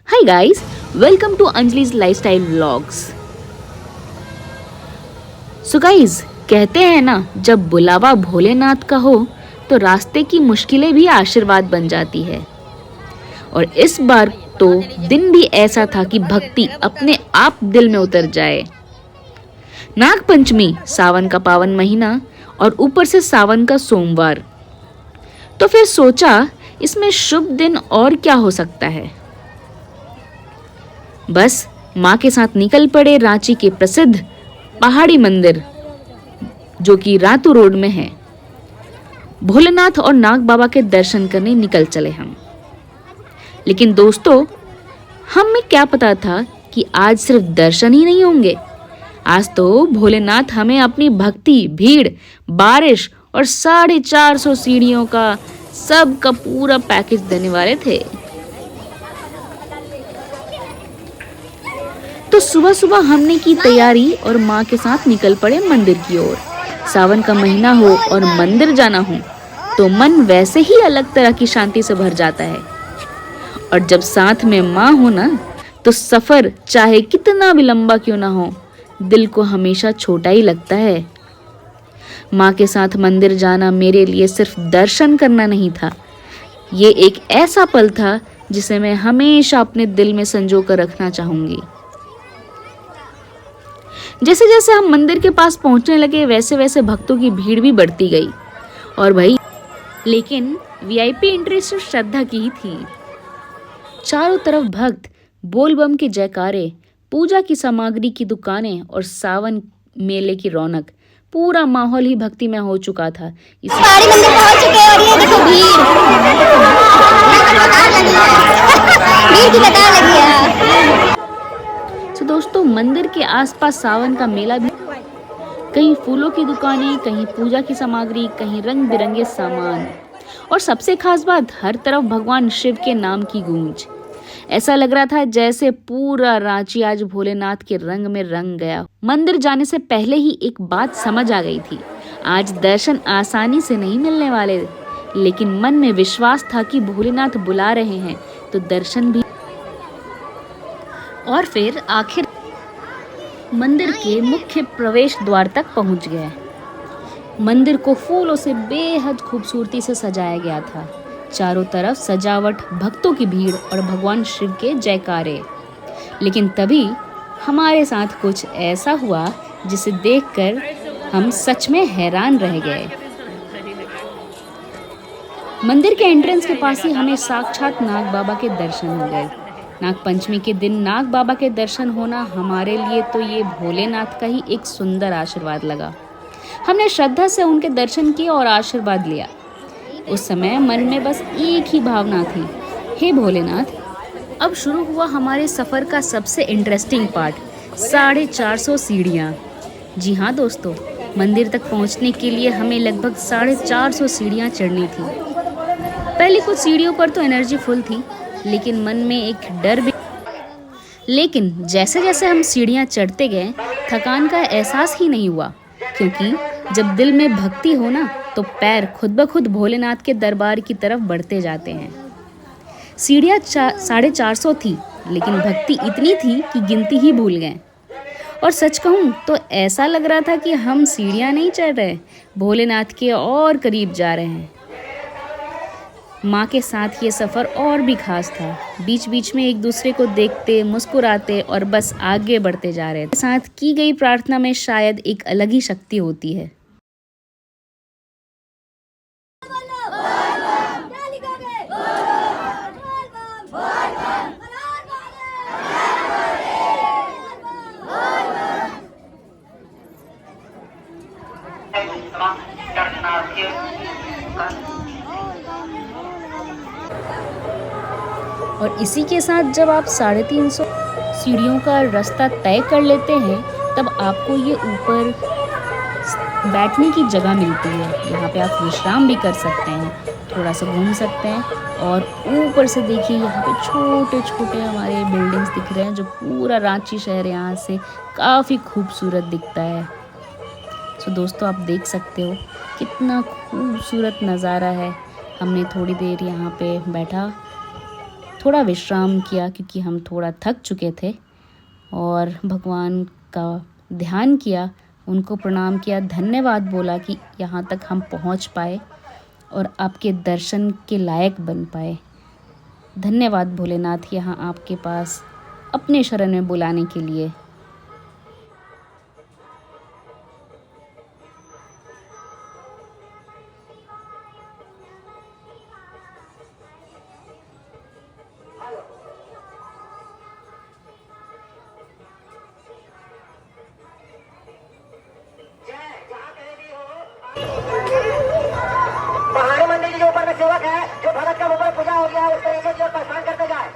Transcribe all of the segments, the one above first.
Hi guys, welcome to Anjali's Lifestyle Vlogs. So guys, कहते हैं ना जब बुलावा भोलेनाथ का हो तो रास्ते की मुश्किलें भी आशीर्वाद बन जाती है। और इस बार तो दिन भी ऐसा था कि भक्ति अपने आप दिल में उतर जाए। नाग पंचमी, सावन का पावन महीना और ऊपर से सावन का सोमवार, तो फिर सोचा इसमें शुभ दिन और क्या हो सकता है। बस माँ के साथ निकल पड़े रांची के प्रसिद्ध पहाड़ी मंदिर जो कि रातू रोड में है। भोलेनाथ और नाग बाबा के दर्शन करने निकल चले हम। लेकिन दोस्तों, हमें क्या पता था कि आज सिर्फ दर्शन ही नहीं होंगे। आज तो भोलेनाथ हमें अपनी भक्ति, भीड़, बारिश और 450 सीढ़ियों का सबका पूरा पैकेज देने वाले थे। तो सुबह सुबह हमने की तैयारी और माँ के साथ निकल पड़े मंदिर की ओर। सावन का महीना हो और मंदिर जाना हो तो मन वैसे ही अलग तरह की शांति से भर जाता है। और जब साथ में माँ हो ना तो सफर चाहे कितना भी लंबा क्यों ना हो, दिल को हमेशा छोटा ही लगता है। माँ के साथ मंदिर जाना मेरे लिए सिर्फ दर्शन करना नहीं था, ये एक ऐसा पल था जिसे मैं हमेशा अपने दिल में संजो कर रखना चाहूंगी। जैसे जैसे हम मंदिर के पास पहुंचने लगे वैसे वैसे भक्तों की भीड़ भी बढ़ती गई। और भाई, लेकिन वीआईपी एंट्री सिर्फ श्रद्धा की ही थी। चारों तरफ भक्त, बोलबम के जयकारे, पूजा की सामग्री की दुकानें और सावन मेले की रौनक, पूरा माहौल ही भक्तिमय हो चुका था। पहाड़ी मंदिर पहुंच चुके हैं और ये देखो भीड़ की कतार लगी है। तो दोस्तों, मंदिर के आसपास सावन का मेला भी, कहीं फूलों की दुकानें, कहीं पूजा की सामग्री, कहीं रंग बिरंगे सामान, और सबसे खास बात, हर तरफ भगवान शिव के नाम की गूंज। ऐसा लग रहा था जैसे पूरा रांची आज भोलेनाथ के रंग में रंग गया। मंदिर जाने से पहले ही एक बात समझ आ गई थी, आज दर्शन आसानी से नहीं मिलने वाले, लेकिन मन में विश्वास था कि भोलेनाथ बुला रहे हैं तो दर्शन भी। और फिर आखिर मंदिर के मुख्य प्रवेश द्वार तक पहुंच गए। मंदिर को फूलों से बेहद खूबसूरती से सजाया गया था। चारों तरफ सजावट, भक्तों की भीड़ और भगवान शिव के जयकारे। लेकिन तभी हमारे साथ कुछ ऐसा हुआ जिसे देखकर हम सच में हैरान रह गए। मंदिर के एंट्रेंस के पास ही हमें साक्षात नाग बाबा के दर्शन हो गए। नाग पंचमी के दिन नाग बाबा के दर्शन होना हमारे लिए तो ये भोलेनाथ का ही एक सुंदर आशीर्वाद लगा। हमने श्रद्धा से उनके दर्शन किए और आशीर्वाद लिया। उस समय मन में बस एक ही भावना थी, हे भोलेनाथ। अब शुरू हुआ हमारे सफ़र का सबसे इंटरेस्टिंग पार्ट, 450 सीढ़ियाँ। जी हाँ दोस्तों, मंदिर तक पहुँचने के लिए हमें लगभग 450 सीढ़ियाँ चढ़नी थी। पहले कुछ सीढ़ियों पर तो एनर्जी फुल थी, लेकिन मन में एक डर भी। लेकिन जैसे जैसे हम सीढ़ियाँ चढ़ते गए, थकान का एहसास ही नहीं हुआ, क्योंकि जब दिल में भक्ति हो ना तो पैर खुद ब खुद भोलेनाथ के दरबार की तरफ बढ़ते जाते हैं। सीढ़ियाँ 450 थी, लेकिन भक्ति इतनी थी कि गिनती ही भूल गए। और सच कहूँ तो ऐसा लग रहा था कि हम सीढ़ियाँ नहीं चढ़ रहे, भोलेनाथ के और करीब जा रहे हैं। माँ के साथ ये सफ़र और भी खास था। बीच बीच में एक दूसरे को देखते, मुस्कुराते और बस आगे बढ़ते जा रहे थे। साथ की गई प्रार्थना में शायद एक अलग ही शक्ति होती है। और इसी के साथ जब आप 350 सीढ़ियों का रास्ता तय कर लेते हैं, तब आपको ये ऊपर बैठने की जगह मिलती है। यहाँ पे आप विश्राम भी कर सकते हैं, थोड़ा सा घूम सकते हैं। और ऊपर से देखिए, यहाँ पे छोटे छोटे हमारे बिल्डिंग्स दिख रहे हैं, जो पूरा रांची शहर यहाँ से काफ़ी खूबसूरत दिखता है। तो दोस्तों, आप देख सकते हो कितना खूबसूरत नज़ारा है। हमने थोड़ी देर यहाँ पे बैठा थोड़ा विश्राम किया क्योंकि हम थोड़ा थक चुके थे और भगवान का ध्यान किया, उनको प्रणाम किया, धन्यवाद बोला कि यहाँ तक हम पहुँच पाए और आपके दर्शन के लायक बन पाए। धन्यवाद भोलेनाथ, यहाँ आपके पास अपने शरण में बुलाने के लिए। पहाड़ी मंदिर के ऊपर में सेवक है जो भगत का ऊपर पूजा हो गया है, उस तरीके की ओर प्रस्थान करते जाए।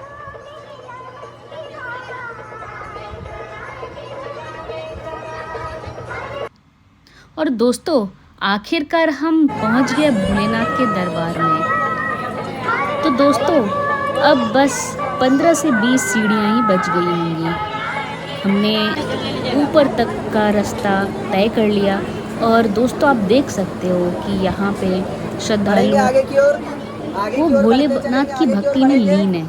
और दोस्तों, आखिरकार हम पहुंच गए भोलेनाथ के दरबार में। तो दोस्तों, अब बस 15 से 20 सीढ़ियाँ ही बच गई होंगी। हमने ऊपर तक का रास्ता तय कर लिया और दोस्तों आप देख सकते हो कि यहाँ पे श्रद्धालु वो भोलेनाथ की भक्ति में लीन है।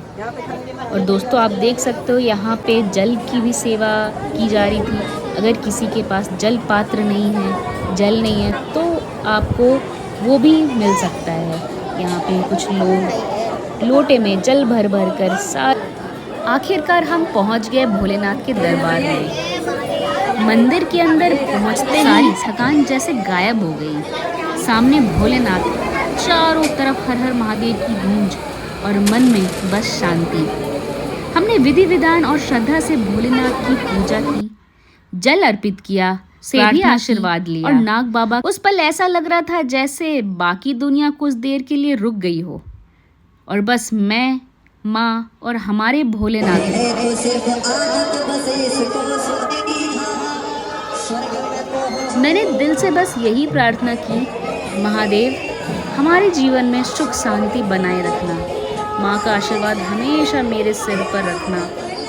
और दोस्तों आप देख सकते हो यहाँ पे जल की भी सेवा की जा रही थी। अगर किसी के पास जल पात्र नहीं है, जल नहीं है, तो आपको वो भी मिल सकता है। यहाँ पे कुछ लोग लोटे में जल भर भर कर आखिरकार हम पहुँच गए भोलेनाथ के दरबार में। मंदिर के अंदर पहुँचते सारी थकान जैसे गायब हो गई। सामने भोलेनाथ, चारों तरफ हर हर महादेव की गूंज और मन में बस शांति। हमने विधि विधान और श्रद्धा से भोलेनाथ की पूजा की, जल अर्पित किया, से भी आशीर्वाद लिया और नाग बाबा, उस पल ऐसा लग रहा था जैसे बाकी दुनिया कुछ देर के लिए रुक गई हो और बस मैं, माँ और हमारे भोलेनाथ। मैंने दिल से बस यही प्रार्थना की, महादेव हमारे जीवन में सुख शांति बनाए रखना, माँ का आशीर्वाद हमेशा मेरे सिर पर रखना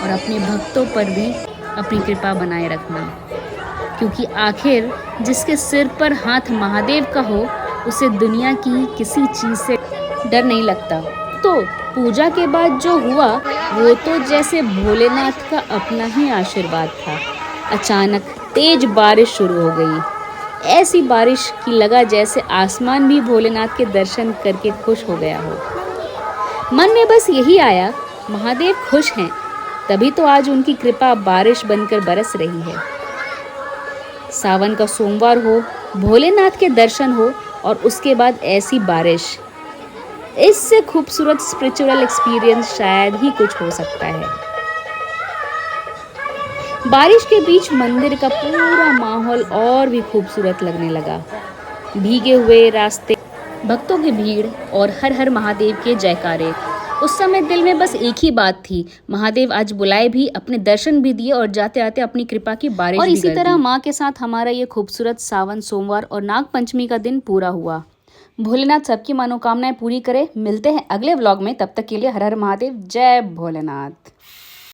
और अपने भक्तों पर भी अपनी कृपा बनाए रखना, क्योंकि आखिर जिसके सिर पर हाथ महादेव का हो उसे दुनिया की किसी चीज़ से डर नहीं लगता। तो पूजा के बाद जो हुआ वो तो जैसे भोलेनाथ का अपना ही आशीर्वाद था। अचानक तेज बारिश शुरू हो गई। ऐसी बारिश की लगा जैसे आसमान भी भोलेनाथ के दर्शन करके खुश हो गया हो। मन में बस यही आया, महादेव खुश हैं, तभी तो आज उनकी कृपा बारिश बनकर बरस रही है। सावन का सोमवार हो, भोलेनाथ के दर्शन हो और उसके बाद ऐसी बारिश, इससे खूबसूरत स्पिरिचुअल एक्सपीरियंस शायद ही कुछ हो सकता है। बारिश के बीच मंदिर का पूरा माहौल और भी खूबसूरत लगने लगा। भीगे हुए रास्ते, भक्तों की भीड़ और हर हर महादेव के जयकारे। उस समय दिल में बस एक ही बात थी, महादेव आज बुलाए भी, अपने दर्शन भी दिए और जाते आते अपनी कृपा की बारिश और इसी तरह माँ के साथ हमारा ये खूबसूरत सावन सोमवार और नाग पंचमी का दिन पूरा हुआ। भोलेनाथ सबकी मनोकामनाएं पूरी करे। मिलते हैं अगले व्लॉग में, तब तक के लिए हर हर महादेव, जय भोलेनाथ।